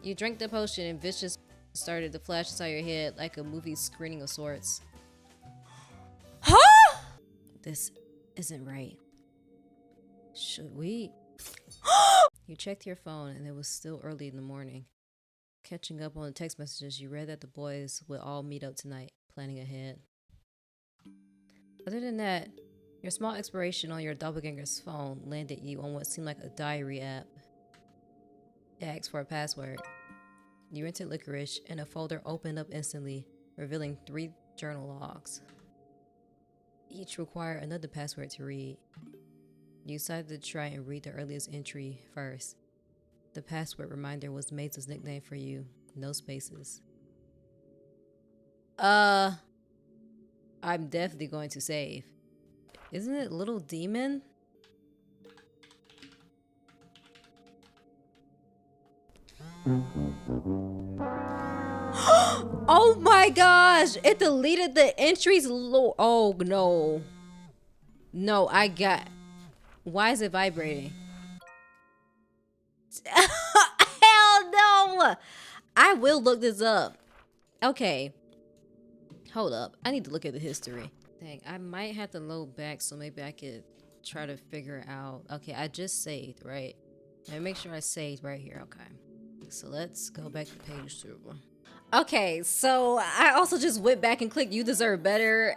You drank the potion and vicious started to flash inside your head like a movie screening of sorts. Huh? This isn't right. Should we? You checked your phone and it was still early in the morning. Catching up on the text messages, you read that the boys would all meet up tonight, planning ahead. Other than that, your small exploration on your doppelganger's phone landed you on what seemed like a diary app. It asked for a password. You entered licorice and a folder opened up instantly, revealing 3 journal logs. Each required another password to read. You decided to try and read the earliest entry first. The password reminder was Maze's nickname for you. No spaces. I'm definitely going to save. Isn't it Little Demon? Oh my gosh! It deleted the entries. Oh no. No, I got. Why is it vibrating? Hell no! I will look this up. Okay. Hold up. I need to look at the history. Dang, I might have to load back so maybe I could try to figure out. Okay, I just saved, right? Let me make sure I saved right here. Okay. So let's go back to page 2. Okay, so I also just went back and clicked You Deserve Better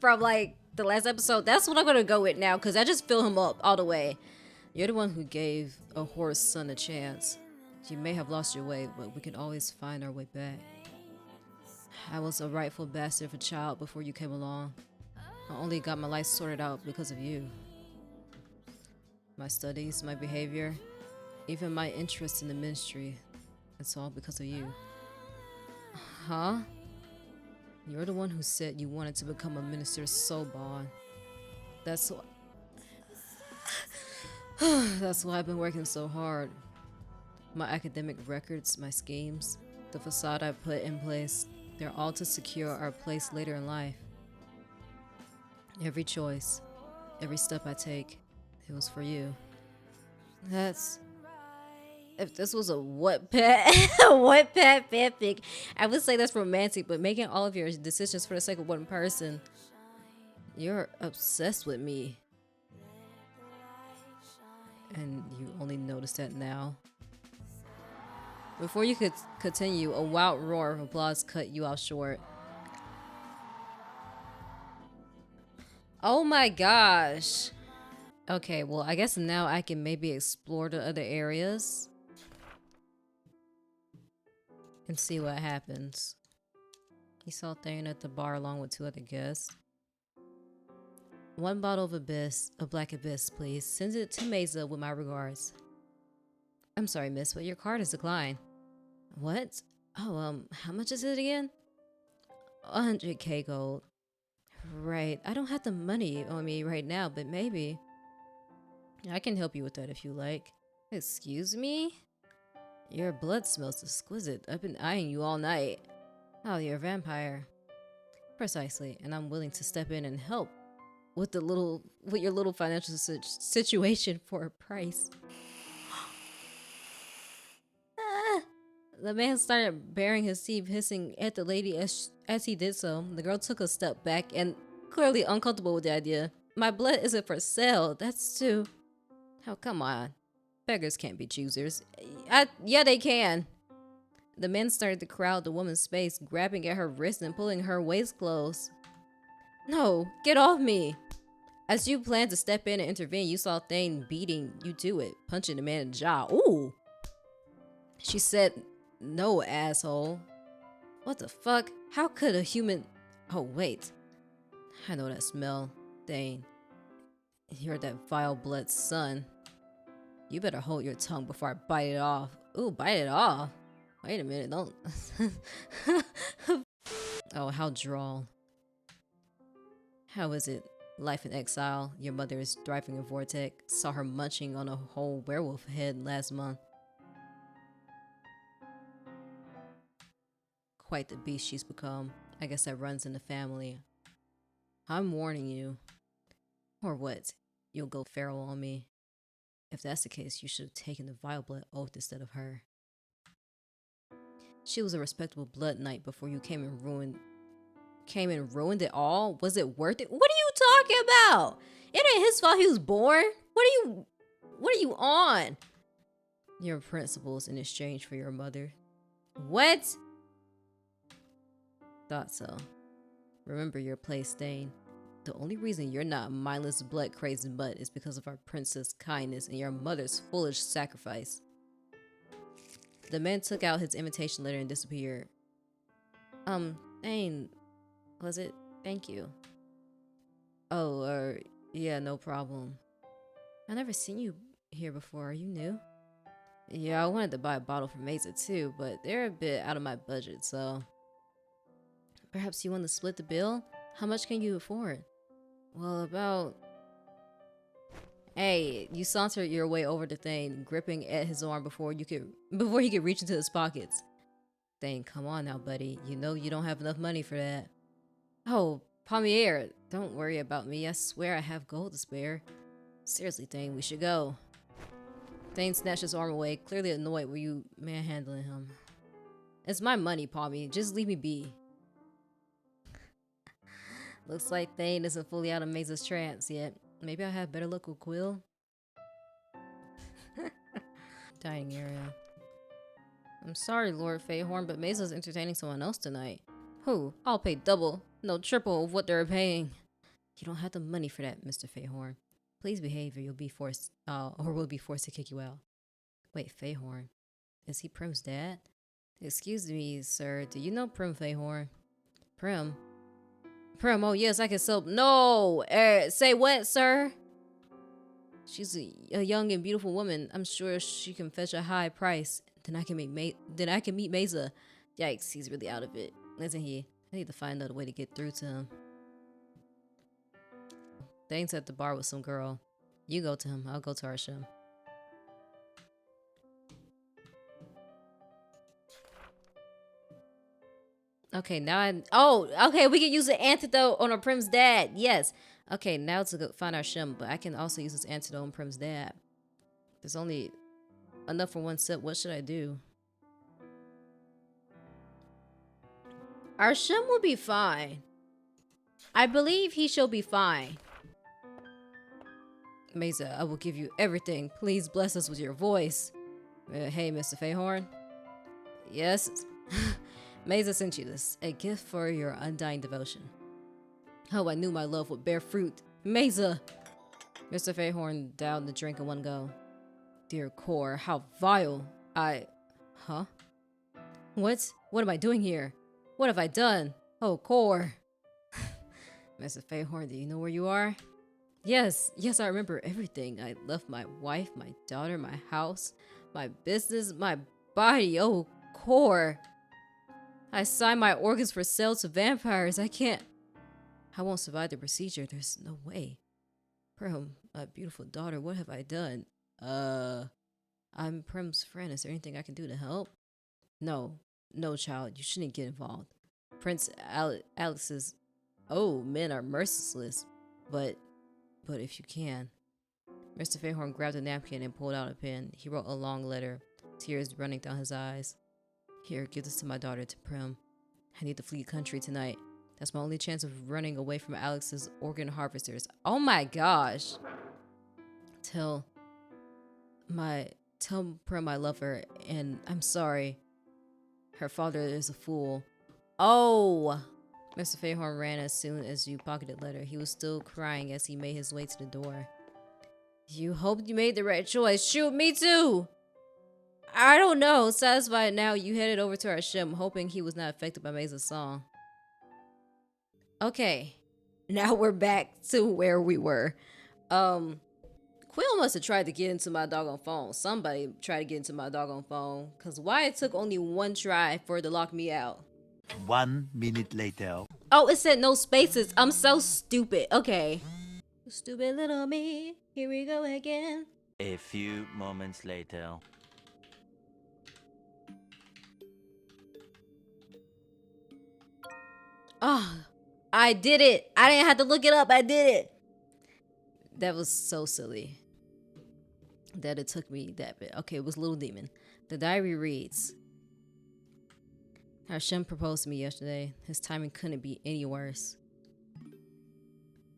from like the last episode. That's what I'm gonna go with now because I just fill him up all the way. You're the one who gave a horse son a chance. You may have lost your way, but we can always find our way back. I was a rightful bastard of a child before you came along. I only got my life sorted out because of you. My studies, my behavior, even my interest in the ministry. It's all because of you. Huh? You're the one who said you wanted to become a minister so bad. That's why. That's why I've been working so hard. My academic records, my schemes, the facade I put in place, they're all to secure our place later in life. Every choice, every step I take, it was for you. That's... If this was a Wattpad, Wattpad fanfic, I would say that's romantic, but making all of your decisions for the sake of one person, you're obsessed with me. And you only notice that now. Before you could continue, a wild roar of applause cut you off short. Oh my gosh. Okay, well, I guess now I can maybe explore the other areas and see what happens. He saw Thane at the bar along with 2 other guests. 1 bottle of Abyss, a black Abyss, please. Send it to Mesa with my regards. I'm sorry, miss, but your card is declined. What? Oh, how much is it again? 100k gold. Right, I don't have the money on me right now, but maybe. I can help you with that if you like. Excuse me? Your blood smells exquisite. I've been eyeing you all night. Oh, you're a vampire. Precisely, and I'm willing to step in and help with your little financial situation for a price. The man started baring his teeth, hissing at the lady as he did so. The girl took a step back and clearly uncomfortable with the idea. My blood isn't for sale. That's too... Oh, come on. Beggars can't be choosers. Yeah, they can. The men started to crowd the woman's space, grabbing at her wrist and pulling her waist close. No, get off me. As you planned to step in and intervene, you saw Thane beating you to it, punching the man in the jaw. Ooh. She said, no, asshole. What the fuck? How could a human... Oh, wait. I know that smell, Thane. You're that vile blood son. You better hold your tongue before I bite it off. Ooh, bite it off? Wait a minute, don't... Oh, how droll. How is it? Life in exile. Your mother is driving a vortex. Saw her munching on a whole werewolf head last month. Quite the beast she's become. I guess that runs in the family. I'm warning you. Or what? You'll go feral on me. If that's the case, you should have taken the vile blood oath instead of her. She was a respectable blood knight before you came and ruined it all. Was it worth it? What are you talking about? It ain't his fault he was born. What are you on? Your principles in exchange for your mother. What? Thought so. Remember your place, Stain. The only reason you're not a mindless, blood-crazy mutt is because of our princess' kindness and your mother's foolish sacrifice. The man took out his invitation letter and disappeared. Stain, was it? Thank you. Oh, yeah, no problem. I've never seen you here before. Are you new? Yeah, I wanted to buy a bottle for Mesa too, but they're a bit out of my budget, so... Perhaps you want to split the bill? How much can you afford? Well, about... Hey, you sauntered your way over to Thane, gripping at his arm before he could reach into his pockets. Thane, come on now, buddy. You know you don't have enough money for that. Oh, Palmy, don't worry about me. I swear I have gold to spare. Seriously, Thane, we should go. Thane snatched his arm away, clearly annoyed with you manhandling him. It's my money, Palmy. Just leave me be. Looks like Thane isn't fully out of Mesa's trance yet. Maybe I'll have better luck with Quill. Dining area. I'm sorry, Lord Fayhorn, but Mesa's entertaining someone else tonight. Who? I'll pay double, no triple of what they're paying. You don't have the money for that, Mr. Fayhorn. Please behave or we'll be forced to kick you out. Wait, Fayhorn. Is he Prim's dad? Excuse me, sir. Do you know Prim Fayhorn? Prim? Prim, oh yes, I can sell. No! Say what, sir? She's a young and beautiful woman. I'm sure she can fetch a high price. Then I can meet Mesa. Yikes, he's really out of it, isn't he? I need to find out a way to get through to him. Thane's at the bar with some girl. You go to him. I'll go to Arshem. Okay, now okay, we can use the antidote on our Prim's dad. Yes. Okay, now to go find Arshem, but I can also use this antidote on Prim's dad. There's only enough for one sip. What should I do? Arshem will be fine. I believe he shall be fine. Mesa, I will give you everything. Please bless us with your voice. Hey, Mr. Fayhorn. Yes? Mesa sent you this. A gift for your undying devotion. Oh, I knew my love would bear fruit. Mesa! Mr. Fayhorn downed the drink in one go. Dear Core, how vile. Huh? What? What am I doing here? What have I done? Oh, Core. Mr. Fayhorn, do you know where you are? Yes, I remember everything. I left my wife, my daughter, my house, my business, my body. Oh, Core. I signed my organs for sale to vampires. I won't survive the procedure. There's no way. Prim, my beautiful daughter, what have I done? I'm Prim's friend. Is there anything I can do to help? No, child. You shouldn't get involved. Prince Alex's... Oh, men are merciless. But if you can. Mr. Fayhorn grabbed a napkin and pulled out a pen. He wrote a long letter, tears running down his eyes. Here, give this to my daughter, to Prim. I need to flee country tonight. That's my only chance of running away from Alex's organ harvesters. Oh my gosh. Tell Prim I love her, and I'm sorry. Her father is a fool. Oh! Mr. Fayhorn ran as soon as you pocketed the letter. He was still crying as he made his way to the door. You hoped you made the right choice. Shoot, me too! I don't know. Satisfied now, you headed over to Arshem, hoping he was not affected by Mesa's song. Okay. Now we're back to where we were. Quill must have tried to get into my doggone phone. Somebody tried to get into my doggone phone. Because why it took only one try for it to lock me out? 1 minute later. Oh, it said no spaces. I'm so stupid. Okay. Stupid little me. Here we go again. A few moments later. Oh, I did it. I didn't have to look it up. I did it. That was so silly that it took me that bit. Okay, it was Little Demon. The diary reads, Arshem proposed to me yesterday. His timing couldn't be any worse.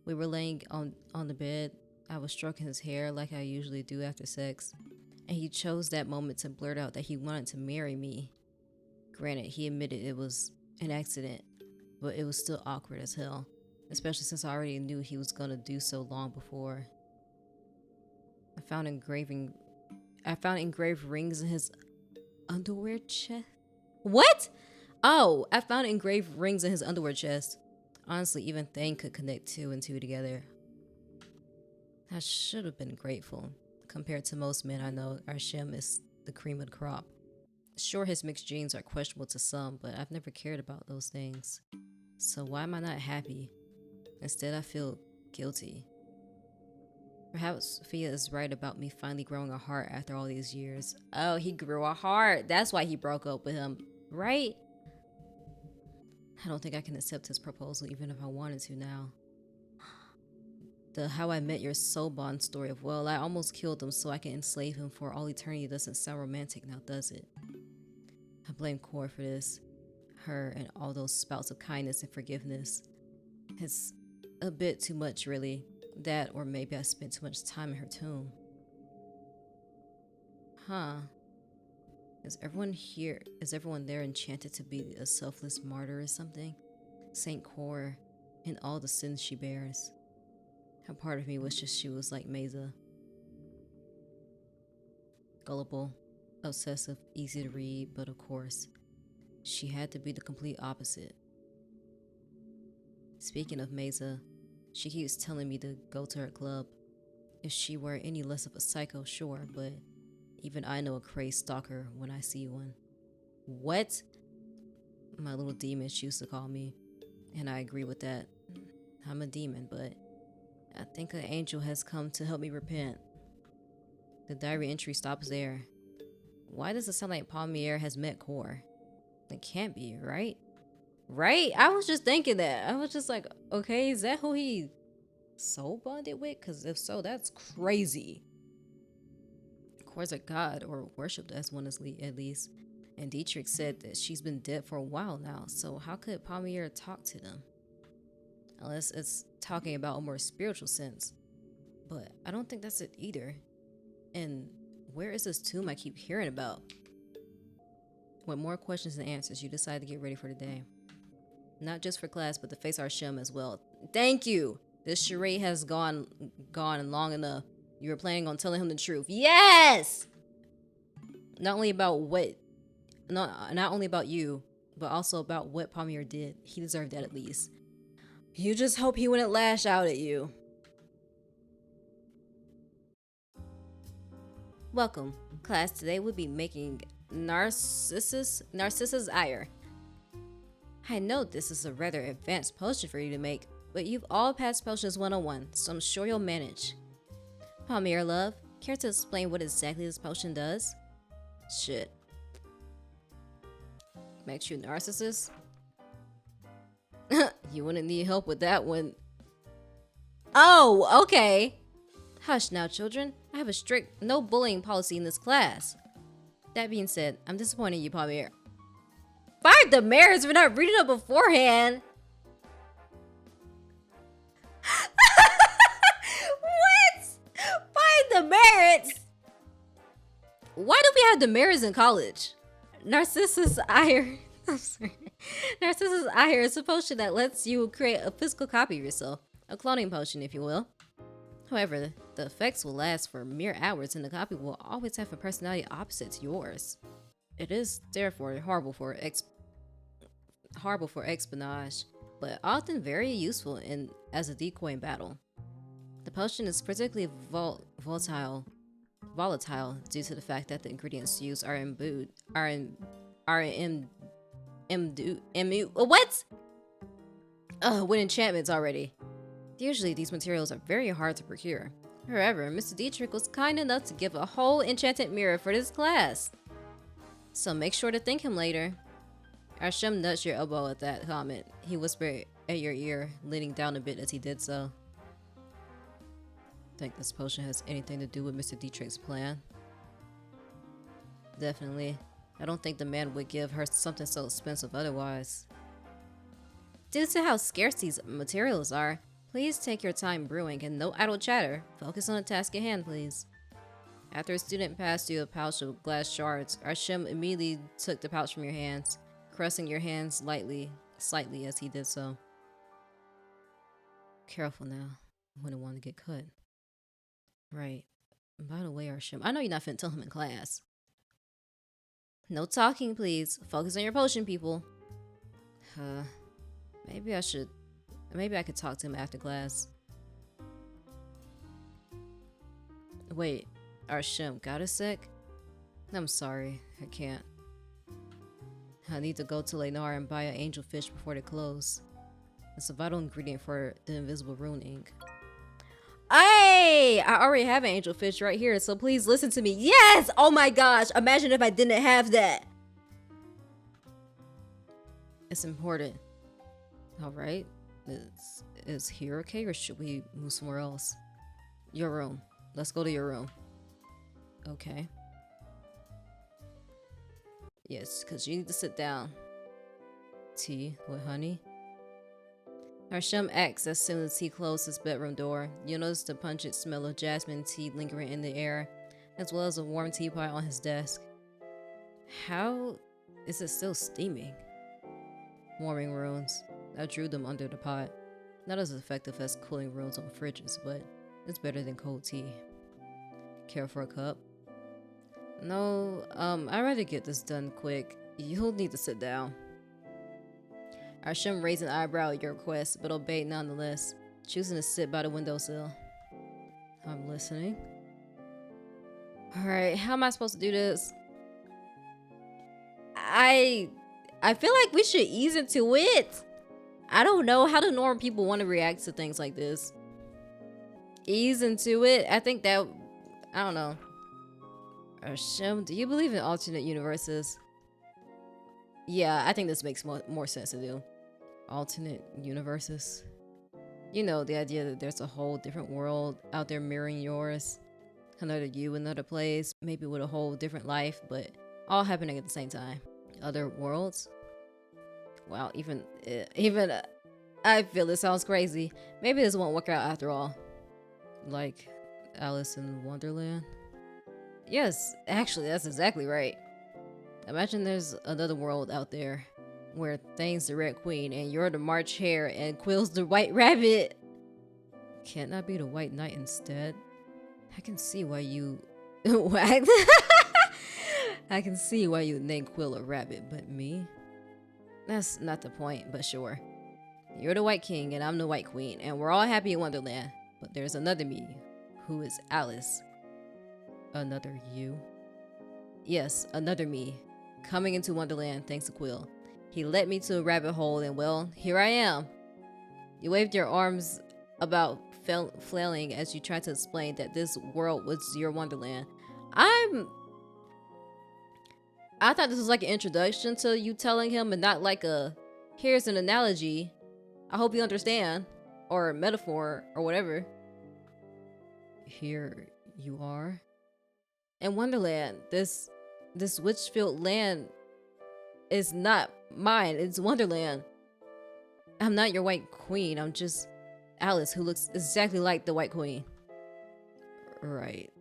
We were laying on the bed. I was stroking his hair like I usually do after sex, and he chose that moment to blurt out that he wanted to marry me. Granted, he admitted it was an accident, but it was still awkward as hell, especially since I already knew he was gonna do so long before. I found engraved rings in his underwear chest. What? Oh, I found engraved rings in his underwear chest. Honestly, even Thane could connect 2 and 2 together. I should have been grateful. Compared to most men I know, Arshem is the cream of the crop. Sure, his mixed genes are questionable to some, but I've never cared about those things. So why am I not happy? Instead, I feel guilty. Perhaps Sophia is right about me finally growing a heart after all these years. Oh, he grew a heart. That's why he broke up with him, right? I don't think I can accept his proposal even if I wanted to now. The How I Met Your Soul Bond story of, well, I almost killed him so I can enslave him for all eternity doesn't sound romantic now, does it? I blame Cor for this. Her and all those spouts of kindness and forgiveness. It's a bit too much, really. That, or maybe I spent too much time in her tomb. Huh. Is everyone there enchanted to be a selfless martyr or something? Saint Cor and all the sins she bears. A part of me wishes she was like Mesa. Gullible, obsessive, easy to read, but of course, she had to be the complete opposite. Speaking of Mesa, she keeps telling me to go to her club. If she were any less of a psycho, sure, but even I know a crazed stalker when I see one. What? My little demon, she used to call me, and I agree with that. I'm a demon, but I think an angel has come to help me repent. The diary entry stops there. Why does it sound like Palmy has met Cor? It can't be, right? Right? I was just thinking that. I was just like, okay, is that who he soul bonded with? Because if so, that's crazy. Cor's a god, or worshipped as one at least. And Dietrich said that she's been dead for a while now, so how could Palmy talk to them? Unless it's talking about a more spiritual sense. But I don't think that's it either. And where is this tomb I keep hearing about? With more questions than answers, you decide to get ready for the day. Not just for class, but to face Arshem as well. Thank you! This charade has gone long enough. You were planning on telling him the truth. Yes! Not only about you, but also about what Palmier did. He deserved that at least. You just hope he wouldn't lash out at you. Welcome. Class, today we'll be making Narcissus ire. I know this is a rather advanced potion for you to make, but you've all passed Potions 101, so I'm sure you'll manage. Palmier, love, care to explain what exactly this potion does? Shit. Makes you a narcissist? You wouldn't need help with that one. Oh, okay. Hush now, children. I have a strict no bullying policy in this class. That being said, I'm disappointed in you, Palmier. Fire the merits for not reading it beforehand. What? Fire the merits? Why do we have demerits in college? Narcissus ire. I'm sorry. Narcissus ire is a potion that lets you create a physical copy of yourself. A cloning potion, if you will. However, the effects will last for mere hours and the copy will always have a personality opposite to yours. It is therefore horrible for espionage, but often very useful as a decoy in battle. The potion is particularly volatile due to the fact that the ingredients used are with enchantments already. Usually these materials are very hard to procure. However, Mr. Dietrich was kind enough to give a whole enchanted mirror for this class. So make sure to thank him later. Arshem nudged your elbow at that comment. He whispered at your ear, leaning down a bit as he did so. Think this potion has anything to do with Mr. Dietrich's plan? Definitely. I don't think the man would give her something so expensive otherwise. Due to how scarce these materials are, please take your time brewing and no idle chatter. Focus on the task at hand, please. After a student passed you a pouch of glass shards, Arshem immediately took the pouch from your hands, caressing your hands slightly as he did so. Careful now. I wouldn't want to get cut. Right. By the way, Arshem, I know you're not finna tell him in class. No talking, please. Focus on your potion, people. Maybe I could talk to him after class. Wait, Arshem, got a sec? I'm sorry, I can't. I need to go to Lenar and buy an angel fish before they close. It's a vital ingredient for the invisible rune ink. Hey! I already have an angel fish right here, so please listen to me. Yes! Oh my gosh, imagine if I didn't have that. It's important. Alright. Is here okay, or should we move somewhere else? Your room. Let's go to your room. Okay. Yes, because you need to sit down. Tea with honey. Arshem acts as soon as he closed his bedroom door. You notice the pungent smell of jasmine tea lingering in the air, as well as a warm teapot on his desk. How is it still steaming? Warming runes. I drew them under the pot. Not as effective as cooling runes on fridges, but it's better than cold tea. Care for a cup? No, I'd rather get this done quick. You'll need to sit down. Arshem raised an eyebrow at your request, but obeyed nonetheless, choosing to sit by the windowsill. I'm listening. Alright, how am I supposed to do this? I feel like we should ease into it. I don't know how do normal people want to react to things like this. Ease into it. I think that, I don't know. Arshem, do you believe in alternate universes? Yeah, I think this makes more sense to do. Alternate universes. You know, the idea that there's a whole different world out there mirroring yours. Another you, another place, maybe with a whole different life, but all happening at the same time. Other worlds? Wow, even I feel this sounds crazy. Maybe this won't work out after all. Like Alice in Wonderland? Yes, actually, that's exactly right. Imagine there's another world out there where Thane's the Red Queen and you're the March Hare and Quill's the White Rabbit. Can't that be the White Knight instead? I can see why you... I can see why you named Quill a rabbit, but me? That's not the point, but sure. You're the White King and I'm the White Queen, and we're all happy in Wonderland. But there's another me, who is Alice. Another you? Yes, another me. Coming into Wonderland thanks to Quill. He led me to a rabbit hole and well, here I am. You waved your arms about flailing as you tried to explain that this world was your Wonderland. I thought this was like an introduction to you telling him and not like a, here's an analogy. I hope you understand. Or metaphor or whatever. Here you are. In Wonderland, this witch-filled land is not mine. It's Wonderland. I'm not your White Queen. I'm just Alice, who looks exactly like the White Queen. Right.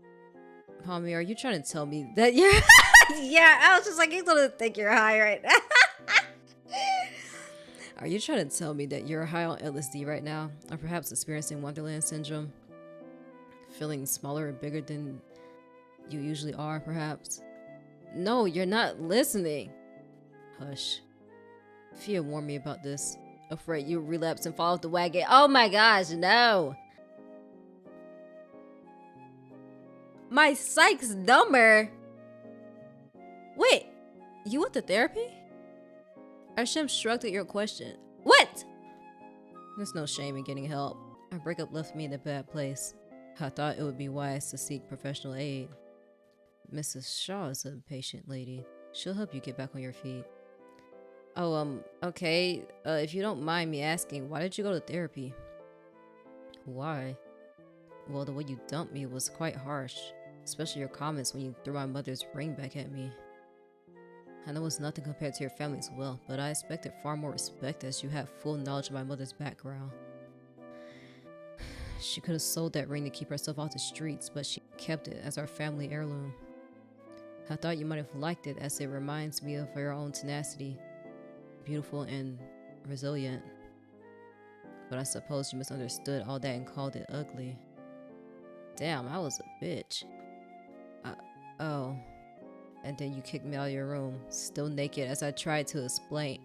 Palmy, are you trying to tell me that you're... Yeah, I was just like, you don't think you're high right now. Are you trying to tell me that you're high on LSD right now? Or perhaps experiencing Wonderland Syndrome? Feeling smaller and bigger than you usually are, perhaps? No, you're not listening. Hush. Fia warned me about this. Afraid you'll relapse and fall off the wagon. Oh my gosh, no! My psych's number? Wait, you went to therapy? Arshem shrugged at your question. What? There's no shame in getting help. Our breakup left me in a bad place. I thought it would be wise to seek professional aid. Mrs. Shaw is a patient lady. She'll help you get back on your feet. Oh, okay. If you don't mind me asking, why did you go to therapy? Why? Well, the way you dumped me was quite harsh. Especially your comments when you threw my mother's ring back at me. I know it's nothing compared to your family's wealth, but I expected far more respect as you have full knowledge of my mother's background. She could have sold that ring to keep herself off the streets, but she kept it as our family heirloom. I thought you might have liked it as it reminds me of your own tenacity, beautiful and resilient. But I suppose you misunderstood all that and called it ugly. Damn, I was a bitch. Oh. And then you kicked me out of your room, still naked as I tried to explain.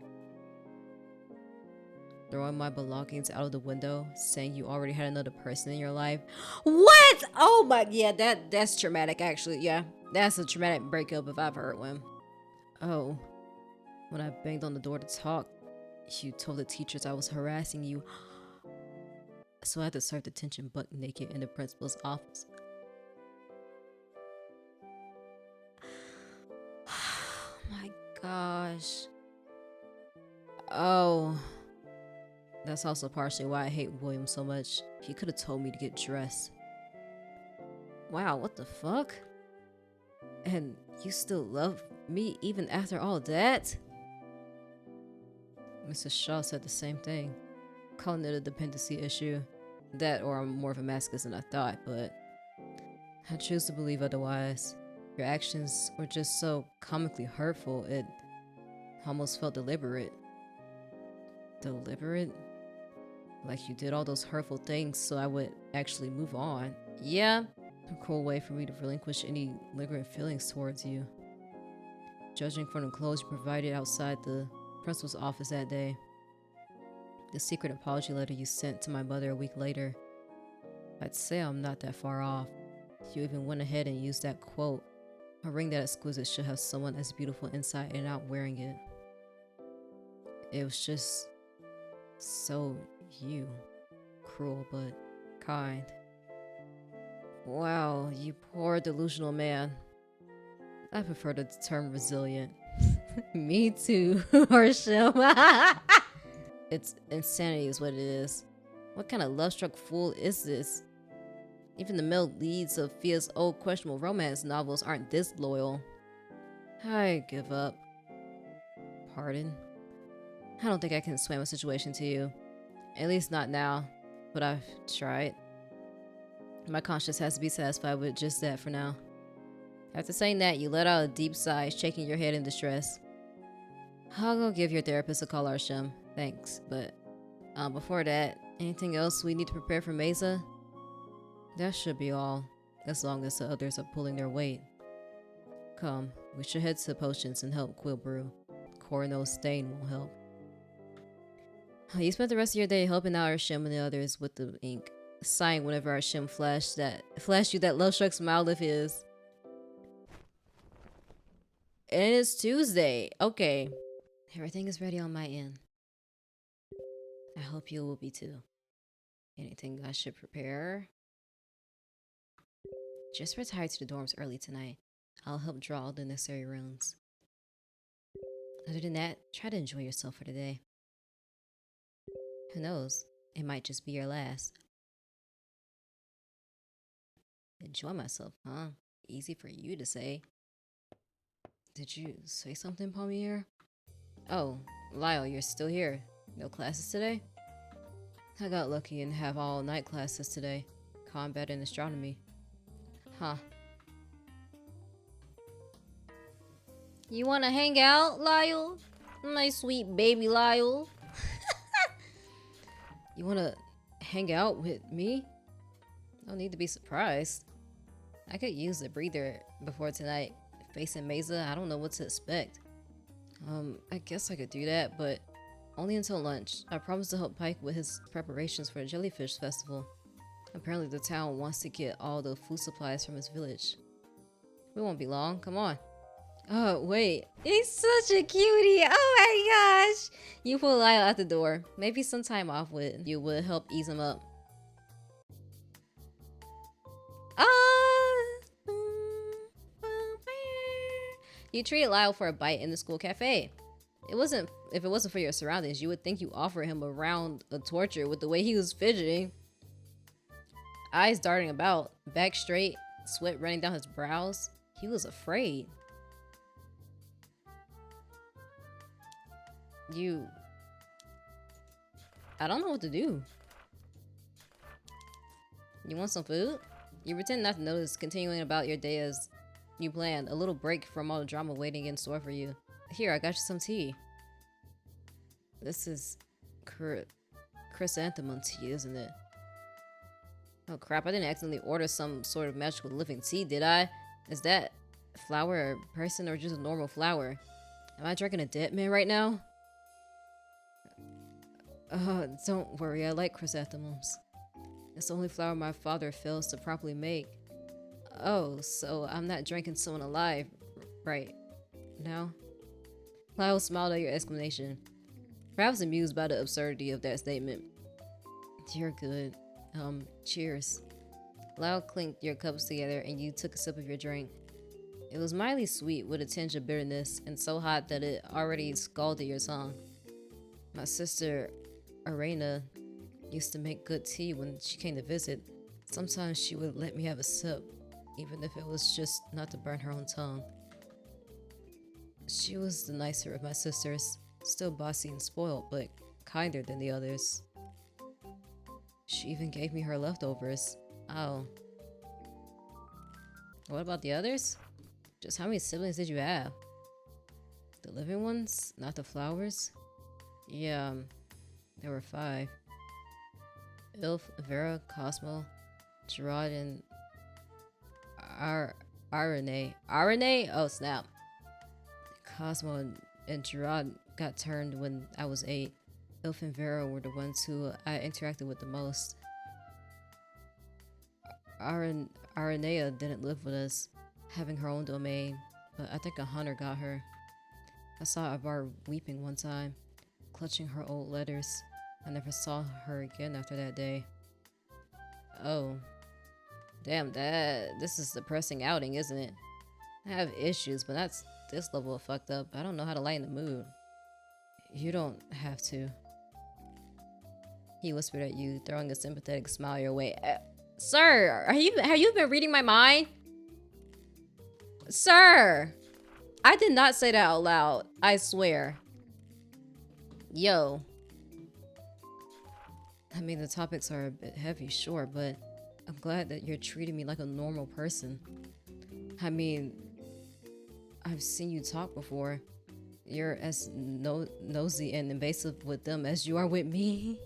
Throwing my belongings out of the window, saying you already had another person in your life. What? Oh my, yeah, that's traumatic actually, yeah. That's a traumatic breakup if I've heard one. Oh, when I banged on the door to talk, you told the teachers I was harassing you. So I had to serve detention buck naked in the principal's office. Oh my gosh. Oh. That's also partially why I hate William so much. He could have told me to get dressed. Wow, what the fuck? And you still love me even after all that? Mrs. Shaw said the same thing, calling it a dependency issue. That or I'm more of a masochist than I thought, but I choose to believe otherwise. Your actions were just so comically hurtful, it almost felt deliberate. Deliberate? Like you did all those hurtful things so I would actually move on. Yeah, a cool way for me to relinquish any lingering feelings towards you. Judging from the clothes you provided outside the principal's office that day. The secret apology letter you sent to my mother a week later. I'd say I'm not that far off. You even went ahead and used that quote. A ring that exquisite should have someone as beautiful inside and out wearing it. It was just so you. Cruel but kind. Wow, you poor delusional man. I prefer the term resilient. Me too, Arshem. It's insanity is what it is. What kind of love-struck fool is this? Even the male leads of Fia's old questionable romance novels aren't this loyal. I give up. Pardon? I don't think I can explain my situation to you. At least not now, but I've tried. My conscience has to be satisfied with just that for now. After saying that, you let out a deep sigh, shaking your head in distress. I'll go give your therapist a call, Arshem. Thanks, but before that, anything else we need to prepare for Mesa? That should be all, as long as the others are pulling their weight. Come, we should head to Potions and help Quill brew. Coronel's stain won't help. You spent the rest of your day helping out Arshem and the others with the ink, sighing whenever Arshem flashed you that love-struck smile of his. And it's Tuesday. Okay. Everything is ready on my end. I hope you will be too. Anything I should prepare? Just retire to the dorms early tonight. I'll help draw all the necessary runes. Other than that, try to enjoy yourself for the day. Who knows? It might just be your last. Enjoy myself, huh? Easy for you to say. Did you say something, Palmy? Oh, Lyall, you're still here. No classes today? I got lucky and have all night classes today. Combat and astronomy. Huh. You wanna hang out, Lyall? My sweet baby Lyall. You wanna hang out with me? No need to be surprised. I could use a breather before tonight. Facing Mesa, I don't know what to expect. I guess I could do that, but only until lunch. I promised to help Pike with his preparations for the Jellyfish Festival. Apparently the town wants to get all the food supplies from his village. We won't be long, come on. Oh, wait. He's such a cutie. Oh my gosh. You pull Lyall out the door. Maybe some time off with you would help ease him up. You treated Lyall for a bite in the school cafe. If it wasn't for your surroundings, you would think you offered him a round of torture with the way he was fidgeting. Eyes darting about, back straight, sweat running down his brows. He was afraid. You... I don't know what to do. You want some food? You pretend not to notice, continuing about your day as you planned. A little break from all the drama waiting in store for you. Here, I got you some tea. This is chrysanthemum tea, isn't it? Oh crap, I didn't accidentally order some sort of magical living tea, did I? Is that flower a person or just a normal flower? Am I drinking a dead man right now? Don't worry, I like chrysanthemums. It's the only flower my father fails to properly make. Oh, so I'm not drinking someone alive right now? Lyall smiled at your explanation, perhaps amused by the absurdity of that statement. You're good. Cheers. Lyall clinked your cups together and you took a sip of your drink. It was mildly sweet with a tinge of bitterness and so hot that it already scalded your tongue. My sister, Arena, used to make good tea when she came to visit. Sometimes she would let me have a sip, even if it was just not to burn her own tongue. She was the nicer of my sisters, still bossy and spoiled, but kinder than the others. She even gave me her leftovers. Oh. What about the others? Just how many siblings did you have? The living ones, not the flowers? Yeah, there were 5. Ilf, Vera, Cosmo, Gerard, and Arene. Arene? Oh snap. Cosmo and Gerard got turned when I was 8. Ilf and Vera were the ones who I interacted with the most. Aranea didn't live with us, having her own domain, but I think a hunter got her. I saw Avar weeping one time, clutching her old letters. I never saw her again after that day. Oh. Damn, this is a depressing outing, isn't it? I have issues, but that's this level of fucked up. I don't know how to lighten the mood. You don't have to. He whispered at you, throwing a sympathetic smile your way. Sir, have you been reading my mind? Sir! I did not say that out loud. I swear. Yo. I mean, the topics are a bit heavy, sure, but I'm glad that you're treating me like a normal person. I mean, I've seen you talk before. You're as nosy and invasive with them as you are with me.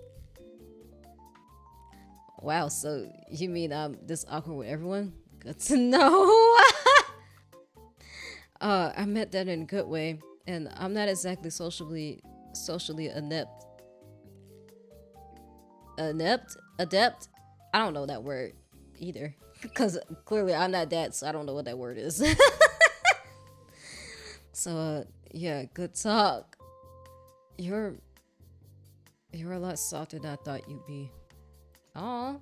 Wow, so you mean I'm this awkward with everyone? Good to know. I meant that in a good way, and I'm not exactly socially inept. Adept? I don't know that word either, because clearly I'm not that, so I don't know what that word is. So yeah, good talk. You're a lot softer than I thought you'd be. Aw.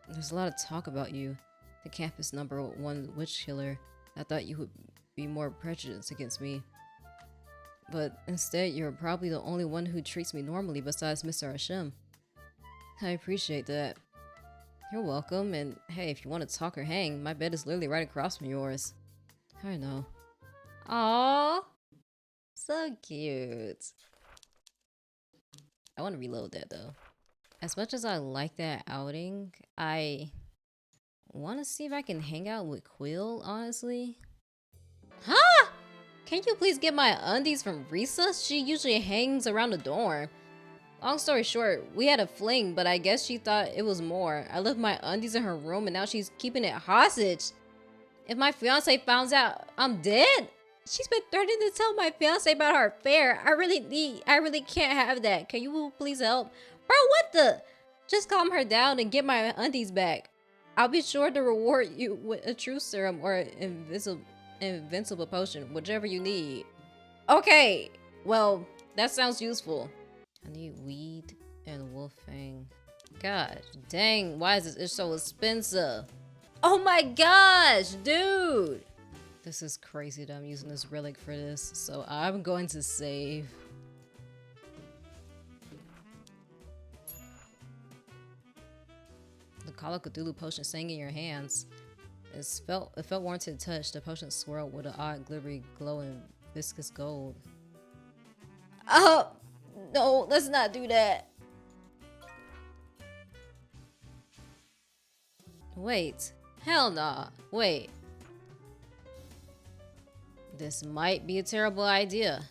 There's a lot of talk about you. The campus #1 witch killer. I thought you would be more prejudiced against me. But instead, you're probably the only one who treats me normally besides Mr. Arshem. I appreciate that. You're welcome, and hey, if you want to talk or hang, my bed is literally right across from yours. I know. Aww. So cute. I want to reload that though. As much as I like that outing, I want to see if I can hang out with Quill, honestly. Huh? Can you please get my undies from Risa? She usually hangs around the dorm. Long story short, we had a fling, but I guess she thought it was more. I left my undies in her room and now she's keeping it hostage. If my fiance finds out I'm dead, she's been threatening to tell my fiance about our affair. I really can't have that. Can you please help? Bro, what the? Just calm her down and get my undies back. I'll be sure to reward you with a truth serum or an invincible potion, whichever you need. Okay, well, that sounds useful. I need weed and wolf fang. Gosh, dang, why is this so expensive? Oh my gosh, dude! This is crazy that I'm using this relic for this, so I'm going to save. The Call of Cthulhu potion sang in your hands. It felt warranted touch. The potion swirled with an odd glittery glow in viscous gold. Oh, no, let's not do that. Wait. Hell nah. Wait. This might be a terrible idea.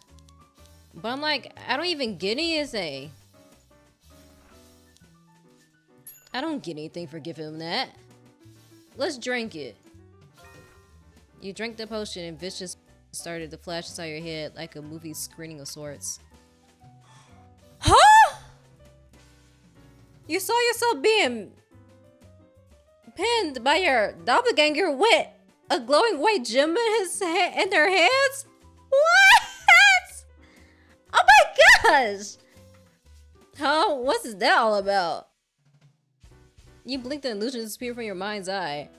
But I'm like, I don't even get anything. I don't get anything for giving him that. Let's drink it. You drank the potion and vicious started to flash inside your head like a movie screening of sorts. Huh? You saw yourself being pinned by your doppelganger with a glowing white gem in their hands? What? Oh my gosh! Huh? What's that all about? You blinked and illusion disappeared from your mind's eye.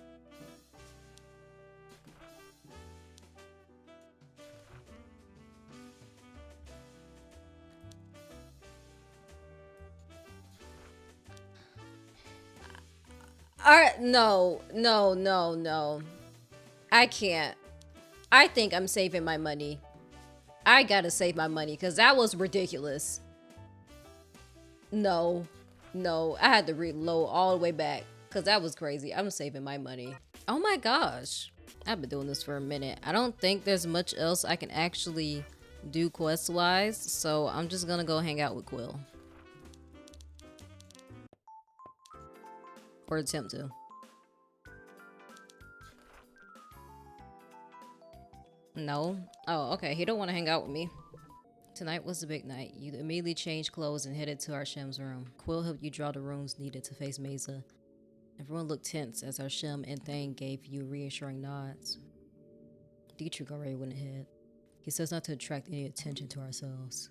No. I can't. I think I'm saving my money. I gotta save my money because that was ridiculous. No. I had to reload all the way back because that was crazy. I'm saving my money. Oh my gosh. I've been doing this for a minute. I don't think there's much else I can actually do quest-wise, so I'm just gonna go hang out with Quill. Or attempt to. No. Oh, okay. He don't want to hang out with me. Tonight was the big night. You immediately changed clothes and headed to Arshem's room. Quill helped you draw the runes needed to face Mesa. Everyone looked tense as Arshem and Thane gave you reassuring nods. Dietrich already went ahead. He says not to attract any attention to ourselves.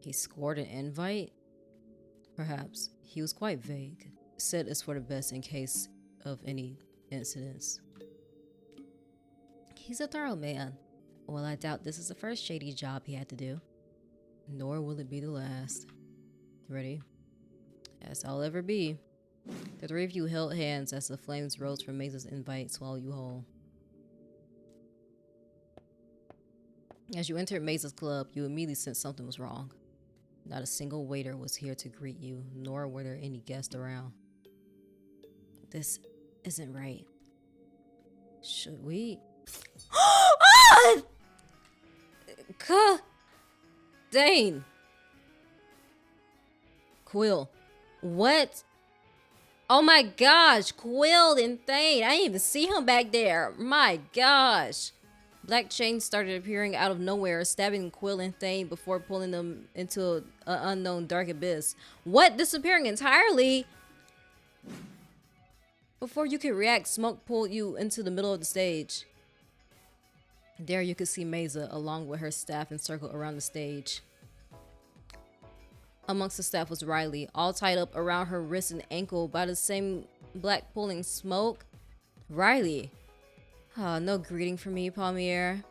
He scored an invite? Perhaps. He was quite vague. Said it's for the best in case of any incidents. He's a thorough man. Well, I doubt this is the first shady job he had to do. Nor will it be the last. Ready? As I'll ever be. The three of you held hands as the flames rose from Mesa's invite swallow you whole. As you entered Mesa's club, you immediately sensed something was wrong. Not a single waiter was here to greet you, nor were there any guests around. This isn't right. Should we? Dane! Quill. What? Oh my gosh, Quill and Thane. I didn't even see him back there. My gosh. Black chains started appearing out of nowhere, stabbing Quill and Thane before pulling them into an unknown dark abyss. What? Disappearing entirely? Before you could react, smoke pulled you into the middle of the stage. There you could see Mesa along with her staff encircled around the stage. Amongst the staff was Riley, all tied up around her wrist and ankle by the same black pulling smoke. Riley. Oh, no greeting for me, Palmy.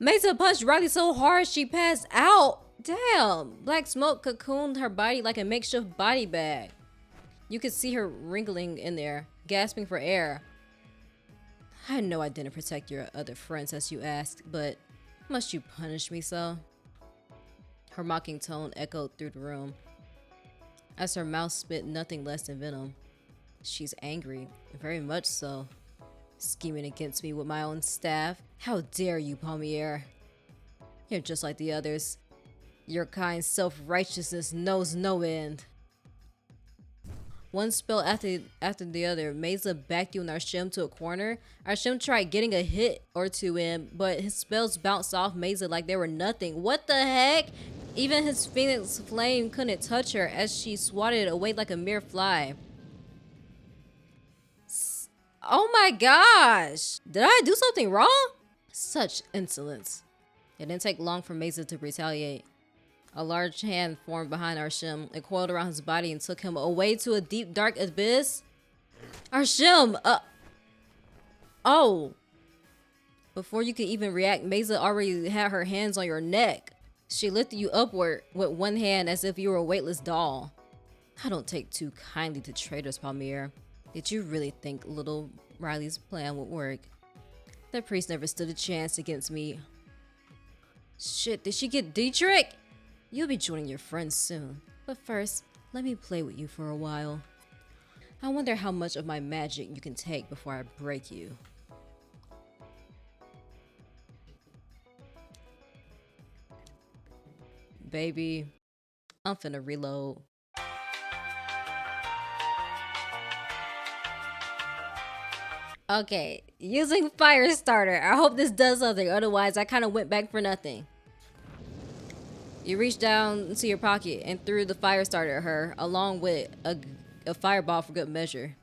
Mesa punched Riley so hard she passed out. Damn. Black smoke cocooned her body like a makeshift body bag. You could see her wriggling in there, gasping for air. I know I didn't protect your other friends as you asked, but must you punish me so? Her mocking tone echoed through the room as her mouth spit nothing less than venom. She's angry, very much so. Scheming against me with my own staff. How dare you, Palmier? You're just like the others. Your kind self-righteousness knows no end. One spell after the other, Mesa backed you and Arshem to a corner. Arshem tried getting a hit or two in, but his spells bounced off Mesa like they were nothing. What the heck? Even his phoenix flame couldn't touch her as she swatted away like a mere fly. Oh my gosh! Did I do something wrong? Such insolence. It didn't take long for Mesa to retaliate. A large hand formed behind Arshem. It coiled around his body and took him away to a deep, dark abyss. Arshem! Oh! Before you could even react, Mesa already had her hands on your neck. She lifted you upward with one hand as if you were a weightless doll. I don't take too kindly to traitors, Palmier. Did you really think little Riley's plan would work? The priest never stood a chance against me. Shit, did she get Dietrich? You'll be joining your friends soon. But first, let me play with you for a while. I wonder how much of my magic you can take before I break you. Baby, I'm finna reload. Okay, using fire starter. I hope this does something, otherwise I kind of went back for nothing. You reach down into your pocket and threw the fire starter at her, along with a fireball for good measure.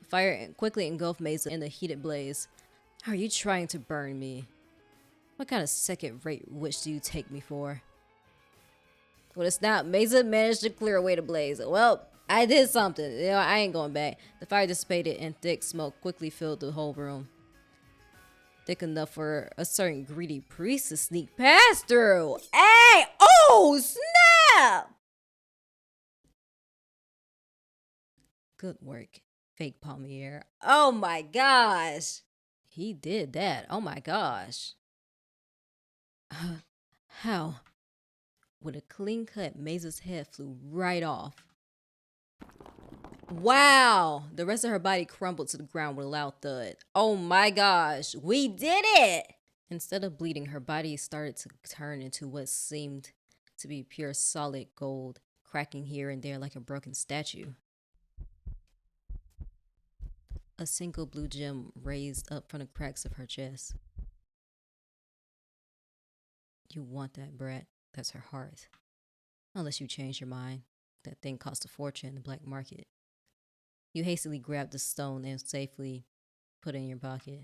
Fire quickly engulfed Mesa in the heated blaze. Are you trying to burn me? What kind of second-rate witch do you take me for? With a snap, Mesa managed to clear away the blaze. Well, I did something. You know, I ain't going back. The fire dissipated and thick smoke quickly filled the whole room. Thick enough for a certain greedy priest to sneak past through. Hey! Oh, snap! Good work, fake Palmy. Oh my gosh. He did that. Oh my gosh. How? With a clean cut, Mesa's head flew right off. Wow! The rest of her body crumbled to the ground with a loud thud. Oh my gosh, we did it! Instead of bleeding, her body started to turn into what seemed to be pure solid gold, cracking here and there like a broken statue. A single blue gem raised up from the cracks of her chest. You want that, brat. That's her heart. Unless you change your mind. That thing cost a fortune in the black market. You hastily grabbed the stone and safely put it in your pocket.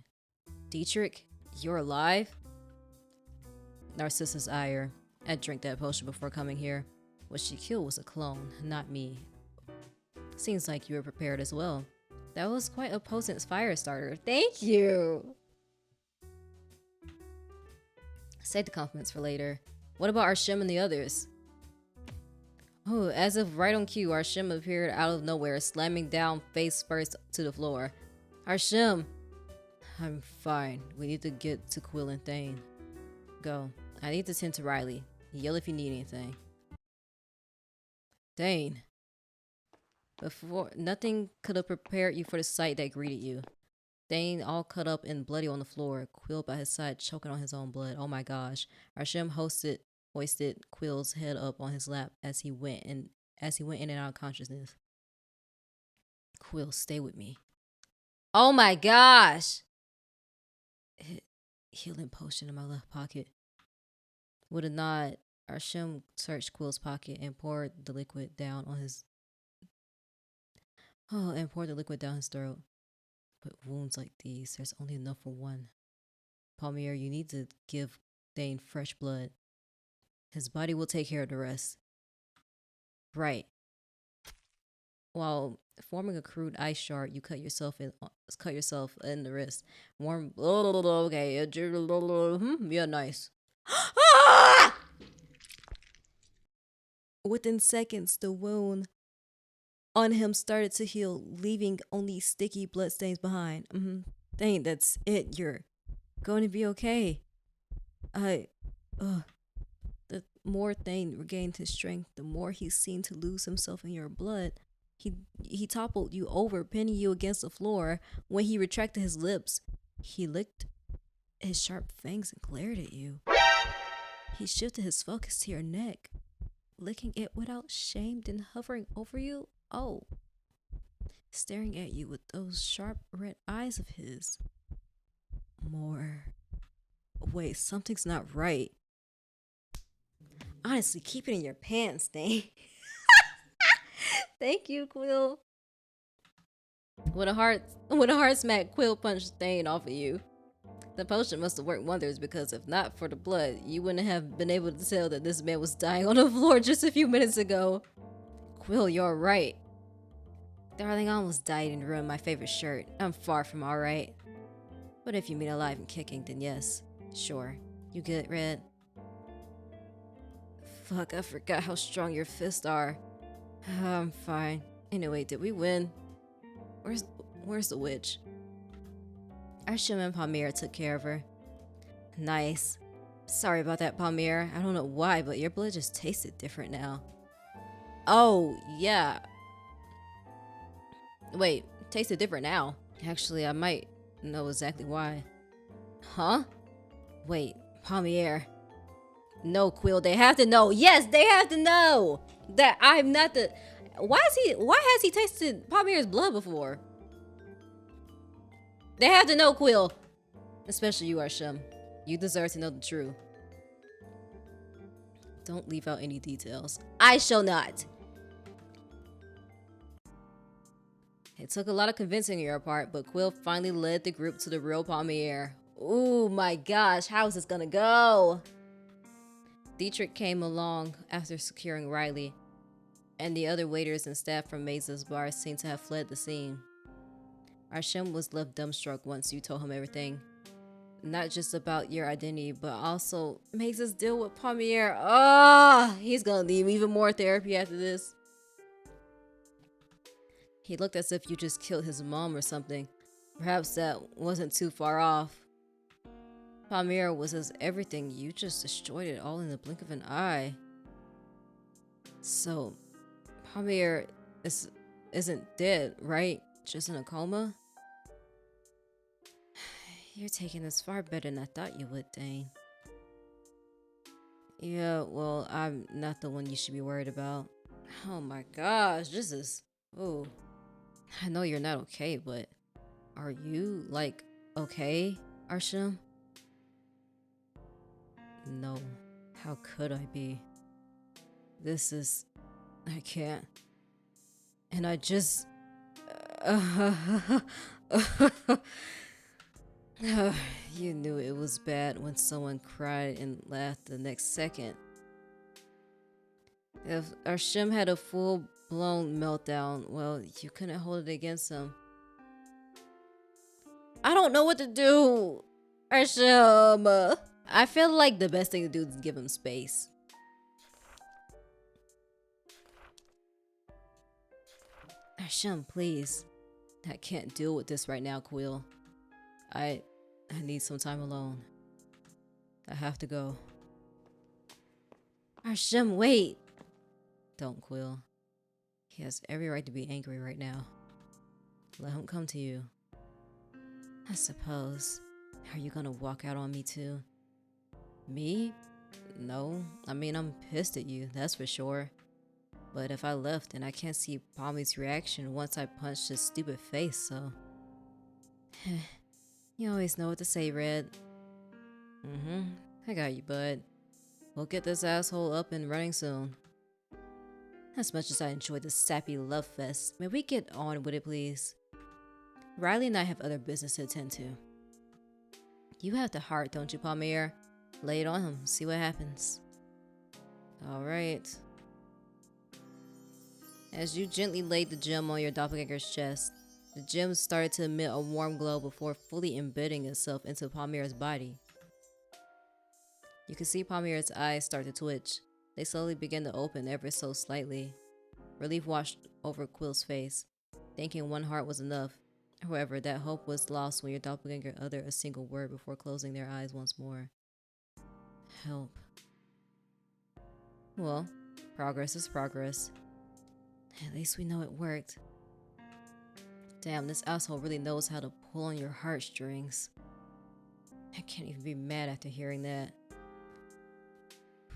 Dietrich, you're alive? Narcissus ire. I drank that potion before coming here. What she killed was a clone, not me. Seems like you were prepared as well. That was quite a potent fire starter. Thank you! Save the compliments for later. What about Arshem and the others? Oh, as if right on cue, Arshem appeared out of nowhere, slamming down face first to the floor. Arshem! I'm fine. We need to get to Quill and Thane. Go. I need to tend to Riley. Yell if you need anything. Thane. Before, nothing could have prepared you for the sight that greeted you. Thane all cut up and bloody on the floor, Quill by his side choking on his own blood. Oh my gosh. Arshem hoisted Quill's head up on his lap as he went in and out of consciousness. Quill, stay with me. Oh my gosh! Healing potion in my left pocket. With a nod, Arshem searched Quill's pocket and poured the liquid down his throat. With wounds like these, there's only enough for one. Palmier, you need to give Thane fresh blood. His body will take care of the rest. Right. While forming a crude ice shard, you cut yourself in the wrist. Warm. Okay. Yeah, nice. Within seconds, the wound on him started to heal, leaving only sticky bloodstains behind. Dang, that's it. You're going to be okay. The more Thane regained his strength, the more he seemed to lose himself in your blood. He toppled you over, pinning you against the floor. When he retracted his lips, he licked his sharp fangs and glared at you. He shifted his focus to your neck, licking it without shame, then hovering over you. Oh, staring at you with those sharp red eyes of his. More. Wait, something's not right. Honestly, keep it in your pants, Thane. Thank you, Quill. With a hard smack, Quill punched Thane off of you. The potion must have worked wonders, because if not for the blood, you wouldn't have been able to tell that this man was dying on the floor just a few minutes ago. Quill, you're right. Darling, I almost died and ruined my favorite shirt. I'm far from alright. But if you mean alive and kicking, then yes. Sure. You good, Red? Fuck, I forgot how strong your fists are. I'm fine. Anyway, did we win? Where's the witch? Arshem and Palmyra took care of her. Nice. Sorry about that, Palmier. I don't know why, but your blood just tasted different now. Oh, yeah. Wait, tasted different now. Actually, I might know exactly why. Huh? Wait, Palmier. No, Quill, they have to know. Yes, they have to know that I'm not the. Why has he tasted Palmier's blood before? They have to know, Quill. Especially you, Arshem. You deserve to know the truth. Don't leave out any details. I shall not. It took a lot of convincing on your part, but Quill finally led the group to the real Palmier. Ooh, my gosh, how is this gonna go? Dietrich came along after securing Riley, and the other waiters and staff from Mesa's bar seemed to have fled the scene. Arshem was left dumbstruck once you told him everything. Not just about your identity, but also Mesa's deal with Palmier. He's gonna need even more therapy after this. He looked as if you just killed his mom or something. Perhaps that wasn't too far off. Palmier was his everything. You just destroyed it all in the blink of an eye. So, Palmier isn't dead, right? Just in a coma? You're taking this far better than I thought you would, Dane. Yeah, well, I'm not the one you should be worried about. Oh my gosh, this is... Ooh. I know you're not okay, but... Are you, like, okay, Arshem? No. How could I be? This is... I can't. And I just... You knew it was bad when someone cried and laughed the next second. If Arshem had a full-blown meltdown, well, you couldn't hold it against him. I don't know what to do, Arshem. I feel like the best thing to do is give him space. Arshem, please. I can't deal with this right now, Quill. I need some time alone. I have to go. Arshem, wait! Don't, Quill. He has every right to be angry right now. Let him come to you. I suppose. Are you gonna walk out on me too? Me? No. I mean, I'm pissed at you, that's for sure. But if I left, and I can't see Palmy's reaction once I punched his stupid face, so... You always know what to say, Red. I got you, bud. We'll get this asshole up and running soon. As much as I enjoy this sappy love fest, may we get on with it, please? Riley and I have other business to attend to. You have the heart, don't you, Palmier? Lay it on him, see what happens. Alright. As you gently laid the gem on your doppelganger's chest, the gem started to emit a warm glow before fully embedding itself into Palmier's body. You could see Palmier's eyes start to twitch. They slowly began to open ever so slightly. Relief washed over Quill's face, thinking one heart was enough. However, that hope was lost when your doppelganger uttered a single word before closing their eyes once more. Help. Well, progress is progress. At least we know it worked. Damn, this asshole really knows how to pull on your heartstrings. I can't even be mad after hearing that.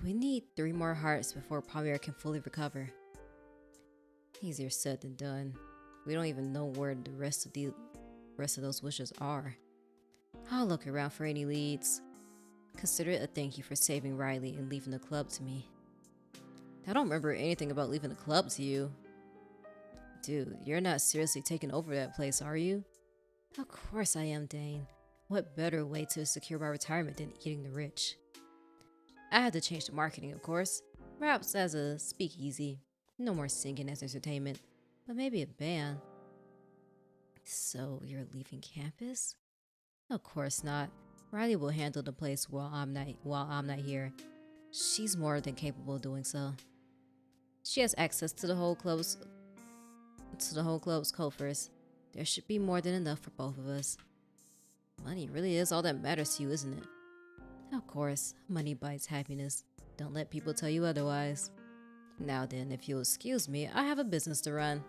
We need 3 more hearts before Palmier can fully recover. Easier said than done. We don't even know where the rest of those wishes are. I'll look around for any leads. Consider it a thank you for saving Riley and leaving the club to me. I don't remember anything about leaving the club to you. Dude, you're not seriously taking over that place, are you? Of course I am, Dane. What better way to secure my retirement than eating the rich? I had to change the marketing, of course. Perhaps as a speakeasy. No more singing as entertainment, but maybe a band. So you're leaving campus? Of course not. Riley will handle the place while I'm not here. She's more than capable of doing so. She has access to the whole club's coffers. There should be more than enough for both of us. Money really is all that matters to you, isn't it? Of course, money buys happiness. Don't let people tell you otherwise. Now then, if you'll excuse me, I have a business to run.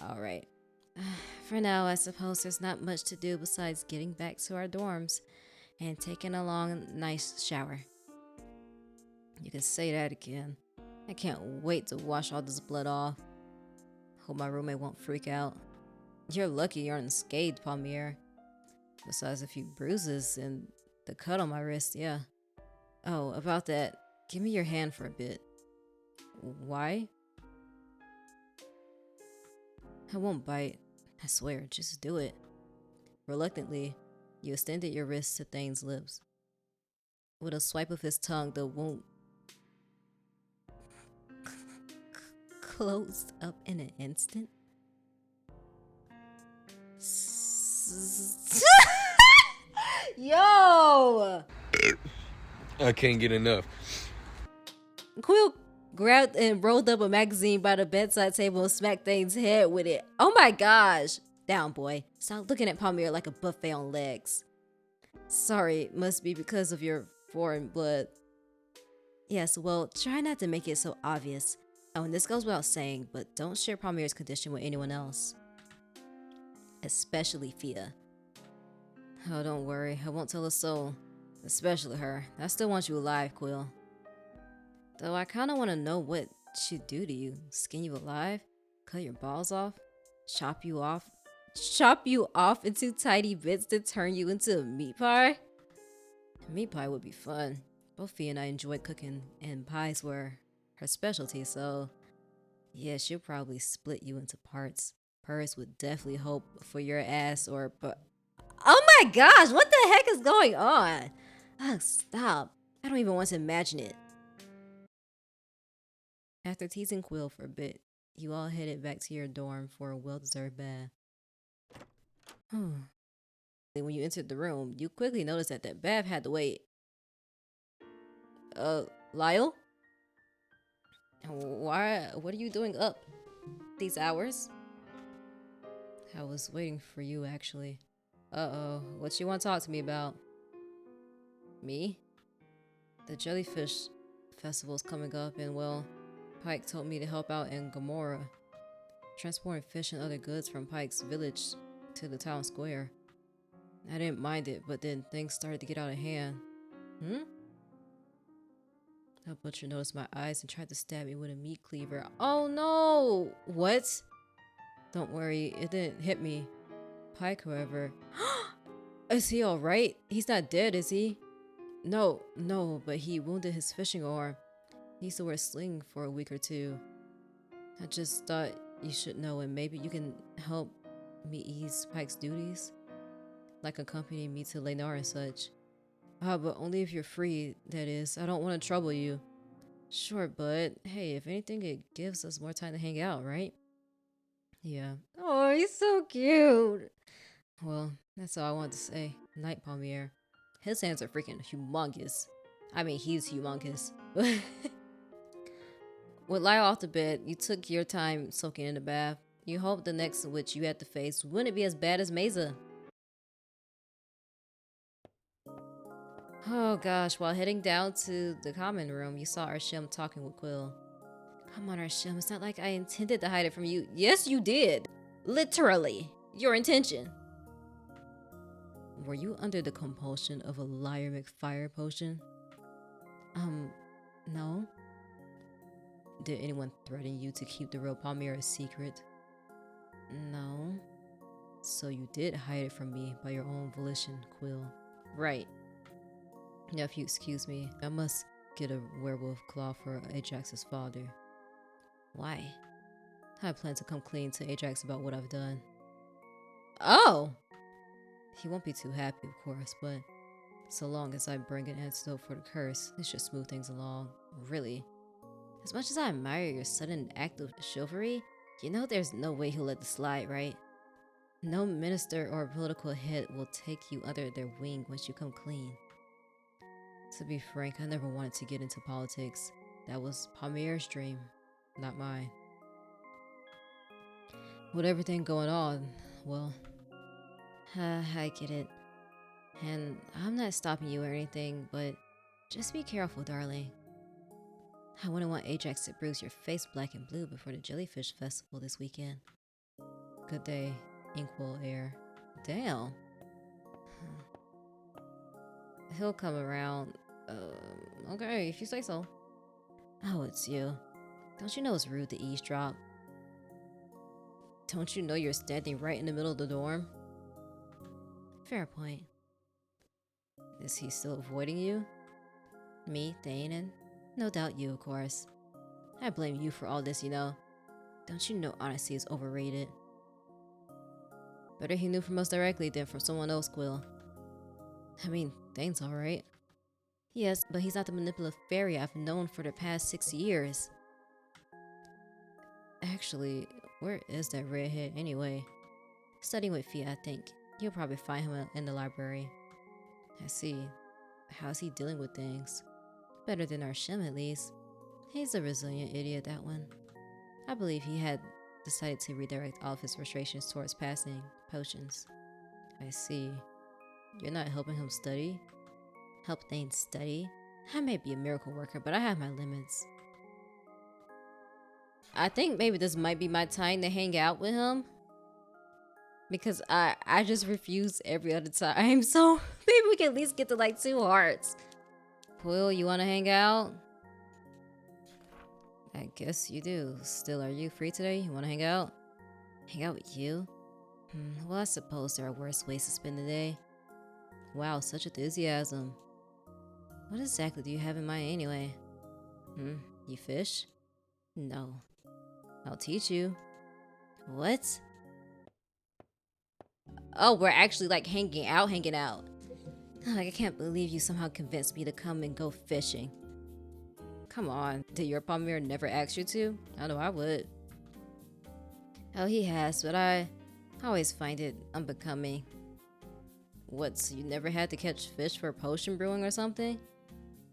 Alright. For now, I suppose there's not much to do besides getting back to our dorms and taking a long, nice shower. You can say that again. I can't wait to wash all this blood off. Hope my roommate won't freak out. You're lucky you aren't unscathed, Palmier. Besides a few bruises and the cut on my wrist, yeah. Oh, about that, give me your hand for a bit. Why? I won't bite. I swear, just do it. Reluctantly, you extended your wrist to Thane's lips. With a swipe of his tongue, the wound closed up in an instant. Yo! I can't get enough. Quill grabbed and rolled up a magazine by the bedside table and smacked Thane's head with it. Oh my gosh! Down, boy. Stop looking at Palmier like a buffet on legs. Sorry, must be because of your foreign blood. Yes, well, try not to make it so obvious. Oh, and this goes without saying, but don't share Palmier's condition with anyone else. Especially Fia. Oh, don't worry, I won't tell a soul. Especially her. I still want you alive, Quill. Though I kinda wanna know what she'd do to you. Skin you alive? Cut your balls off? Chop you off into tiny bits to turn you into a meat pie? Meat pie would be fun. Both Fia and I enjoyed cooking, and pies were her specialty, so yeah, she'll probably split you into parts. Purse would definitely hope for your ass but oh my gosh, what the heck is going on? Ugh, stop. I don't even want to imagine it. After teasing Quill for a bit, you all headed back to your dorm for a well-deserved bath. When you entered the room, you quickly noticed that bath had to wait. Lyall? What are you doing up these hours? I was waiting for you, actually. Uh-oh, what you want to talk to me about? Me? The jellyfish festival's coming up, and well, Pike told me to help out in Gomorrah, transporting fish and other goods from Pike's village to the town square. I didn't mind it, but then things started to get out of hand. The butcher noticed my eyes and tried to stab me with a meat cleaver. Oh no! What? Don't worry, it didn't hit me. Pike, however... Is he alright? He's not dead, is he? No, but he wounded his fishing arm. He used to wear a sling for a week or two. I just thought you should know, and maybe you can help me ease Pike's duties? Like accompanying me to Lenar and such. But only if you're free, that is. I don't want to trouble you. Sure, but hey, if anything, it gives us more time to hang out, right? Yeah. Oh, he's so cute. Well, that's all I wanted to say. Night, Palmier. His hands are freaking humongous. I mean, he's humongous. With Lyall off the bed, you took your time soaking in the bath. You hoped the next witch you had to face wouldn't be as bad as Mesa. Oh gosh, while heading down to the common room, you saw Arshem talking with Quill. Come on, Arshem, it's not like I intended to hide it from you. Yes, you did. Literally. Your intention. Were you under the compulsion of a Liar McFire potion? No. Did anyone threaten you to keep the real Palmier a secret? No. So you did hide it from me by your own volition, Quill. Right. Now, if you excuse me, I must get a werewolf claw for Ajax's father. Why? I plan to come clean to Ajax about what I've done. Oh! He won't be too happy, of course, but so long as I bring an antidote for the curse, this should smooth things along. Really. As much as I admire your sudden act of chivalry, you know there's no way he'll let this slide, right? No minister or political head will take you under their wing once you come clean. To be frank, I never wanted to get into politics. That was Palmier's dream, not mine. With everything going on, well, I get it. And I'm not stopping you or anything, but just be careful, darling. I wouldn't want Ajax to bruise your face black and blue before the Jellyfish Festival this weekend. Good day, Inkwell Air. Damn. He'll come around. Okay, if you say so. Oh, it's you. Don't you know it's rude to eavesdrop? Don't you know you're standing right in the middle of the dorm? Fair point. Is he still avoiding you? Me, Danon? No doubt you, of course. I blame you for all this, you know. Don't you know honesty is overrated? Better he knew from us directly than from someone else, Quill. I mean, Dane's alright. Yes, but he's not the manipulative fairy I've known for the past 6 years. Actually, where is that redhead anyway? Studying with Fia, I think. You'll probably find him in the library. I see. How's he dealing with things? Better than Arshem, at least. He's a resilient idiot, that one. I believe he had decided to redirect all of his frustrations towards passing potions. I see. You're not helping him study? Help Thane study? I may be a miracle worker, but I have my limits. I think maybe this might be my time to hang out with him. Because I just refuse every other time. So maybe we can at least get to like 2 hearts. Quill, you wanna hang out? I guess you do. Still, are you free today? You wanna hang out? Hang out with you? Well, I suppose there are worse ways to spend the day. Wow, such enthusiasm. What exactly do you have in mind anyway? You fish? No. I'll teach you. What? Oh, we're actually like hanging out. Like, I can't believe you somehow convinced me to come and go fishing. Come on, did your Palmy never ask you to? I know I would. Oh, he has, but I always find it unbecoming. What, so you never had to catch fish for potion brewing or something?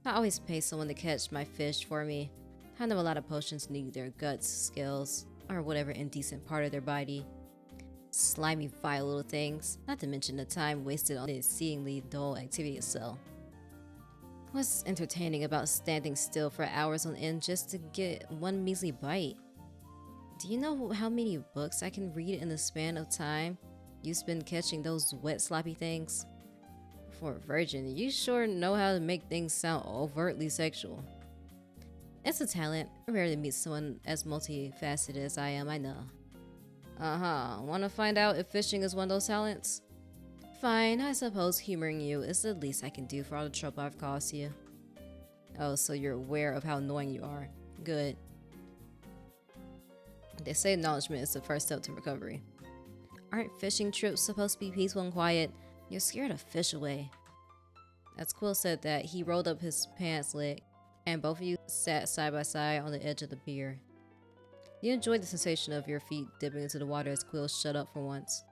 I always pay someone to catch my fish for me. I know a lot of potions need their guts, scales, or whatever indecent part of their body. Slimy, vile little things, not to mention the time wasted on the exceedingly dull activity itself. What's entertaining about standing still for hours on end just to get one measly bite? Do you know how many books I can read in the span of time you spend catching those wet, sloppy things? For a virgin, you sure know how to make things sound overtly sexual. It's a talent. I rarely meet someone as multifaceted as I am, I know. Wanna find out if fishing is one of those talents? Fine, I suppose humoring you is the least I can do for all the trouble I've caused you. Oh, so you're aware of how annoying you are. Good. They say acknowledgement is the first step to recovery. Aren't fishing trips supposed to be peaceful and quiet? You're scared a fish away. As Quill said that, he rolled up his pants leg, and both of you sat side by side on the edge of the pier. You enjoyed the sensation of your feet dipping into the water as Quill shut up for once.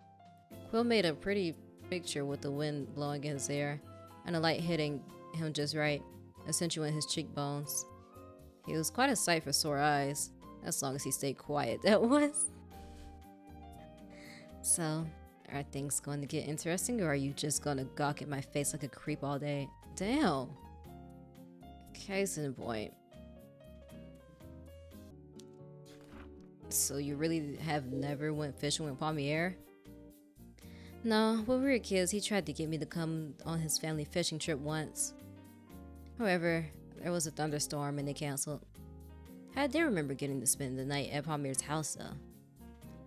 Quill made a pretty picture with the wind blowing in his hair, and the light hitting him just right, accentuating his cheekbones. He was quite a sight for sore eyes, as long as he stayed quiet, that was. So, are things going to get interesting, or are you just gonna gawk at my face like a creep all day? Damn. Case in point. So you really have never went fishing with Palmy? No, when we were kids, he tried to get me to come on his family fishing trip once. However, there was a thunderstorm and they canceled. I do remember getting to spend the night at Palmy's house though.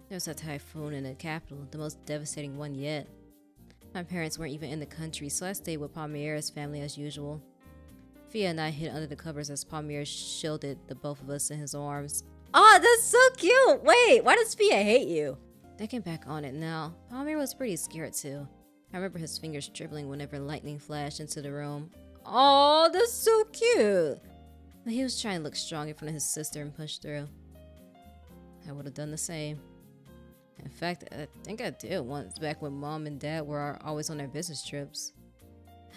There was a typhoon in the capital, the most devastating one yet. My parents weren't even in the country, so I stayed with Palmyra's family as usual. Fia and I hid under the covers as Palmyra shielded the both of us in his arms. Oh, that's so cute! Wait, why does Fia hate you? Thinking back on it now, Palmyra was pretty scared too. I remember his fingers dribbling whenever lightning flashed into the room. Oh, that's so cute! But he was trying to look strong in front of his sister and push through. I would have done the same. In fact, I think I did once back when Mom and Dad were always on their business trips.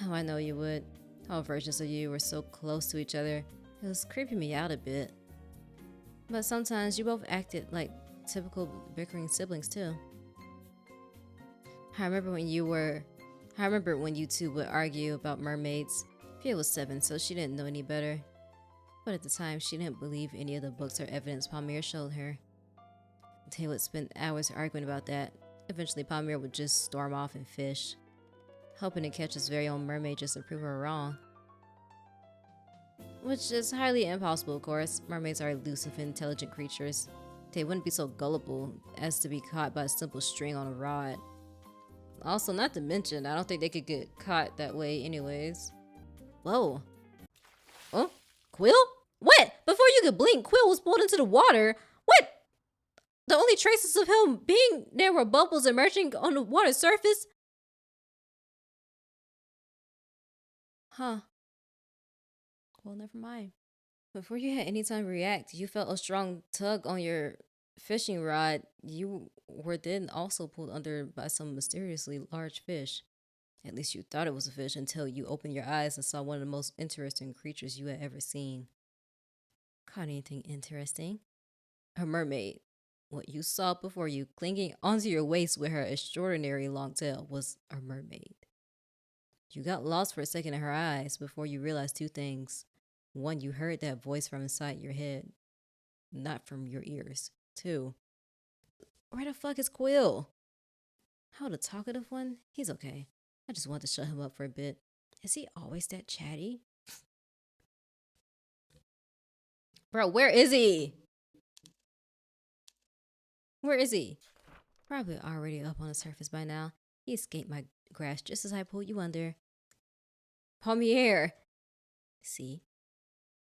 Oh, I know you would. All versions of you were so close to each other. It was creeping me out a bit. But sometimes you both acted like typical bickering siblings too. I remember when you were I remember when you two would argue about mermaids. Fia was 7, so she didn't know any better. But at the time, she didn't believe any of the books or evidence Palmy showed her. They would spend hours arguing about that. Eventually, Palmy would just storm off and fish, hoping to catch his very own mermaid just to prove her wrong. Which is highly impossible, of course. Mermaids are elusive and intelligent creatures. They wouldn't be so gullible as to be caught by a simple string on a rod. Also, not to mention, I don't think they could get caught that way anyways. Whoa. Oh, Quill? What? Before you could blink, Quill was pulled into the water. What? The only traces of him being there were bubbles emerging on the water surface? Huh. Well, never mind. Before you had any time to react, you felt a strong tug on your fishing rod. You were then also pulled under by some mysteriously large fish. At least you thought it was a fish until you opened your eyes and saw one of the most interesting creatures you had ever seen. Caught anything interesting? A mermaid. What you saw before you, clinging onto your waist with her extraordinary long tail, was a mermaid. You got lost for a second in her eyes before you realized 2 things. 1, you heard that voice from inside your head, not from your ears. 2, where the fuck is Quill? How the talkative one? He's okay. I just want to shut him up for a bit. Is he always that chatty? Bro, where is he? Where is he? Probably already up on the surface by now. He escaped my grasp just as I pulled you under. Palmy. See?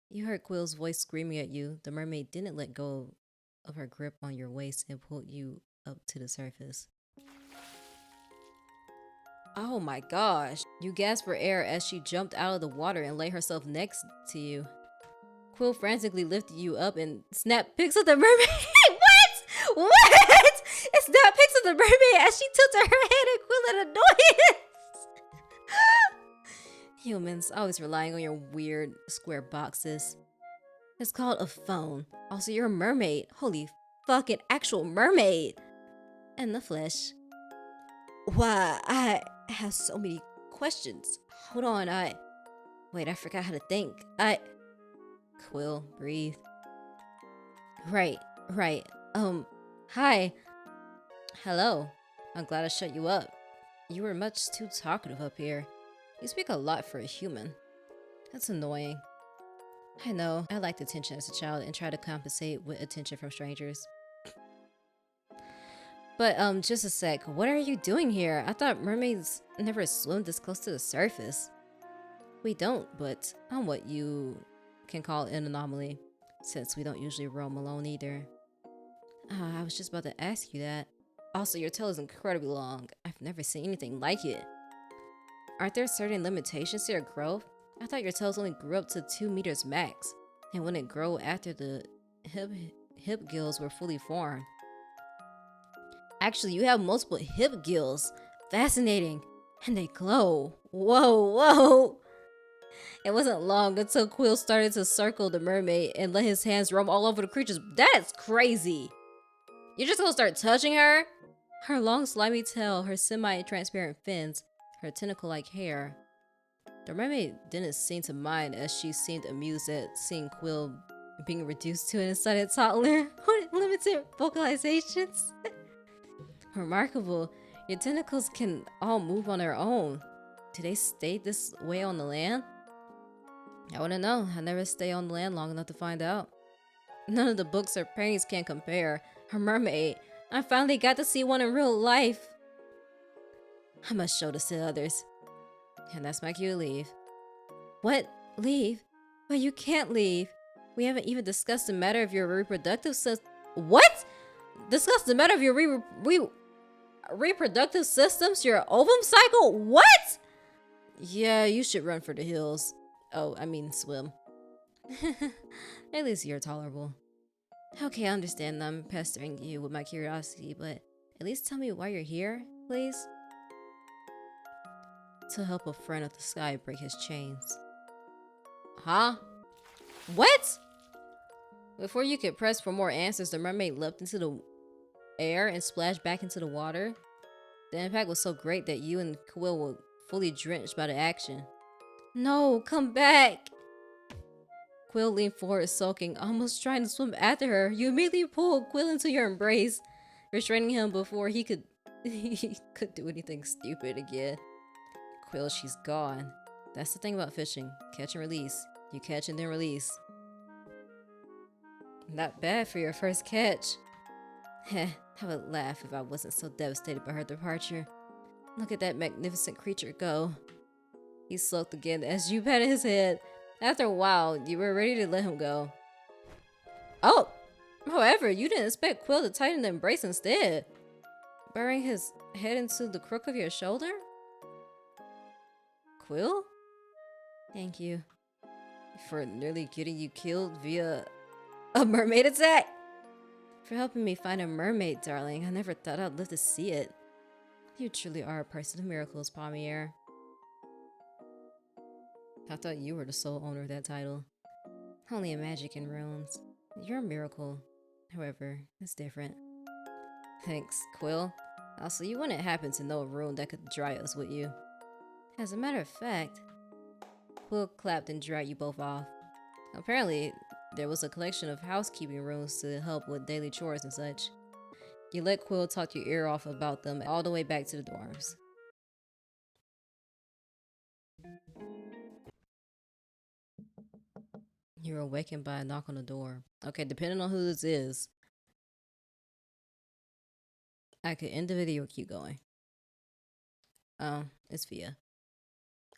You heard Quill's voice screaming at you. The mermaid didn't let go of her grip on your waist and pulled you up to the surface. Oh my gosh. You gasped for air as she jumped out of the water and laid herself next to you. Quill frantically lifted you up and snapped pics of the mermaid. What? What? It snapped pics of the mermaid as she tilted her head at Quill in annoyance. Humans always relying on your weird square boxes. It's called a phone. Also, you're a mermaid. Holy fucking actual mermaid. In the flesh. Why, I have so many questions. Hold on, Wait, I forgot how to think. Quill, breathe. Right. Hi. Hello. I'm glad I shut you up. You were much too talkative up here. You speak a lot for a human. That's annoying. I know, I liked attention as a child and tried to compensate with attention from strangers. But, just a sec, what are you doing here? I thought mermaids never swim this close to the surface. We don't, but I'm what you can call an anomaly, since we don't usually roam alone either. I was just about to ask you that. Also, your tail is incredibly long. I've never seen anything like it. Aren't there certain limitations to your growth? I thought your tails only grew up to 2 meters max, and wouldn't grow after the hip gills were fully formed. Actually, you have multiple hip gills. Fascinating. And they glow. Whoa. It wasn't long until Quill started to circle the mermaid and let his hands roam all over the creatures. That's crazy. You're just gonna start touching her? Her long slimy tail, her semi-transparent fins, her tentacle-like hair. The mermaid didn't seem to mind, as she seemed amused at seeing Quill being reduced to an excited toddler with limited vocalizations. Remarkable. Your tentacles can all move on their own. Do they stay this way on the land? I wouldn't know. I never stay on the land long enough to find out. None of the books or paintings can compare. Her mermaid. I finally got to see one in real life. I must show this to others. And that's my cue to leave. What? Leave? But you can't leave. We haven't even discussed the matter of your reproductive system. What? Discuss the matter of your reproductive systems? Your ovum cycle? What? Yeah, you should run for the hills. Oh, I mean swim. At least you're tolerable. Okay, I understand I'm pestering you with my curiosity, but at least tell me why you're here, please. To help a friend of the sky break his chains. Huh? What? Before you could press for more answers, the mermaid leapt into the air and splashed back into the water. The impact was so great that you and Quill were fully drenched by the action. No, come back! Quill leaned forward, sulking, almost trying to swim after her. You immediately pulled Quill into your embrace, restraining him before he could do anything stupid again. Quill, she's gone. That's the thing about fishing. Catch and release. You catch and then release. Not bad for your first catch. Heh, I would laugh if I wasn't so devastated by her departure. Look at that magnificent creature go. He sulked again as you patted his head. After a while, you were ready to let him go. Oh! However, you didn't expect Quill to tighten the embrace instead. Burying his head into the crook of your shoulder? Quill? Thank you. For nearly getting you killed via a mermaid attack? For helping me find a mermaid, darling. I never thought I'd live to see it. You truly are a person of miracles, Palmy. I thought you were the sole owner of that title. Only in magic and runes. You're a miracle. However, it's different. Thanks, Quill. Also, you wouldn't happen to know a rune that could dry us, would you? As a matter of fact, Quill clapped and dried you both off. Apparently, there was a collection of housekeeping runes to help with daily chores and such. You let Quill talk your ear off about them all the way back to the dorms. You were awakened by a knock on the door. Okay, depending on who this is, I could end the video or keep going. Oh, it's Fia.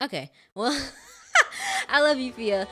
Okay, well, I love you, Fia.